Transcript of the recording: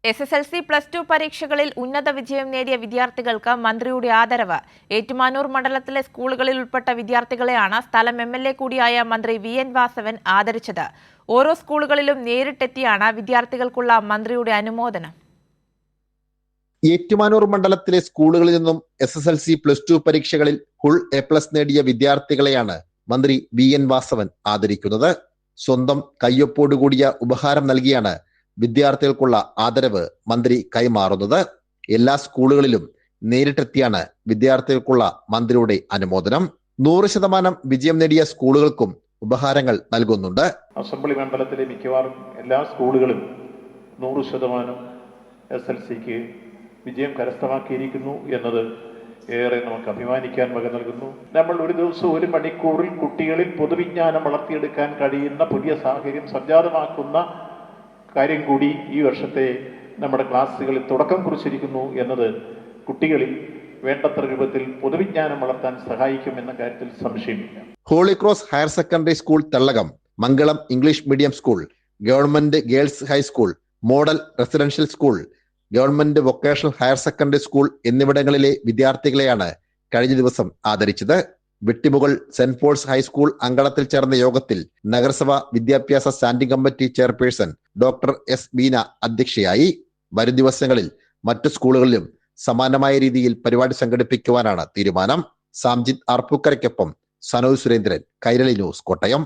SSLC +2 പരീക്ഷകളിൽ ഉന്നത വിജയം നേടിയ വിദ്യാർത്ഥികൾക്ക് മന്ത്രിയുടെ ആദരവ്. ഏറ്റുമാനൂർ മണ്ഡലത്തിലെ സ്കൂളുകളിൽ ഉൾപ്പെട്ട വിദ്യാർത്ഥികളെയാണ് സ്ഥലം MLA കൂടിയായ മന്ത്രി VN വാസവൻ ആദരിച്ചത്. ഓരോ സ്കൂളുകളിലും നേരിട്ടെത്തിയാണ് വിദ്യാർത്ഥികൾക്കുള്ള മന്ത്രിയുടെ അനുമോദനം. ഏറ്റുമാനൂർ മണ്ഡലത്തിലെ സ്കൂളുകളിൽ നിന്നും SSLC +2 പരീക്ഷകളിൽ ഫുൾ A+ നേടിയ വിദ്യാർത്ഥികളെയാണ് മന്ത്രി VN വാസവൻ ആദരിക്കുന്നത്. സ്വന്തം കയ്യൊപ്പോടുകൂടിയ ഉപഹാരം നൽകിയാണ് വിദ്യാർത്ഥികൾക്കുള്ള ആദരവ് മന്ത്രി കൈമാറുന്നത്. എല്ലാ സ്കൂളുകളിലും നേരിട്ടെത്തിയാണ് വിദ്യാർത്ഥികൾക്കുള്ള മന്ത്രിയുടെ അനുമോദനം. 100% വിജയം നേടിയ സ്കൂളുകൾക്കും ഉപഹാരങ്ങൾ നൽകുന്നുണ്ട്. അസംബ്ലി മണ്ഡലത്തിലെ മിക്കവാറും എല്ലാ സ്കൂളുകളും 100% SSLCക്ക് വിജയം കരസ്ഥമാക്കിയിരിക്കുന്നു എന്നത് ഏറെ നമുക്ക് അഭിമാനിക്കാൻ വക നൽകുന്നു. നമ്മൾ ഒരു ദിവസം 1 മണിക്കൂറിൽ കുട്ടികളിൽ പൊതുവിജ്ഞാനം വളർത്തിയെടുക്കാൻ കഴിയുന്ന പുതിയ സാഹചര്യം സംജാതമാക്കുന്ന കാര്യം കൂടി ഈ വർഷത്തെ നമ്മുടെ ക്ലാസ്സുകളിൽ തുടക്കം കുറിച്ചിരിക്കുന്നു എന്നത് കുട്ടികളിൽ വേണ്ടത്ര രൂപത്തിൽ പൊതുവിജ്ഞാനം വളർത്താൻ സഹായിക്കുമെന്ന കാര്യത്തിൽ സംശയമില്ല. Holy Cross Higher Secondary School Thellakam, Mangalam English Medium School, Government Girls High School, Model Residential School, Government Vocational Higher Secondary School എന്നിവിടങ്ങളിലെ വിദ്യാർത്ഥികളെയാണ് കഴിഞ്ഞ ദിവസം ആദരിച്ചത്. വെട്ടിമുകൾ സെന്റ് പോൾസ് ഹൈസ്കൂൾ അങ്കണത്തിൽ ചേർന്ന യോഗത്തിൽ നഗരസഭ വിദ്യാഭ്യാസ standing committee chairperson doctor S. Beena അധ്യക്ഷയായി. വരും ദിവസങ്ങളിൽ മറ്റു സ്കൂളുകളിലും സമാനമായ രീതിയിൽ പരിപാടി സംഘടിപ്പിക്കുവാനാണ് തീരുമാനം. സാംജിത് ആർപ്പൂക്കരയ്ക്കൊപ്പം സനോജ് സുരേന്ദ്രൻ, കൈരളി ന്യൂസ്, കോട്ടയം.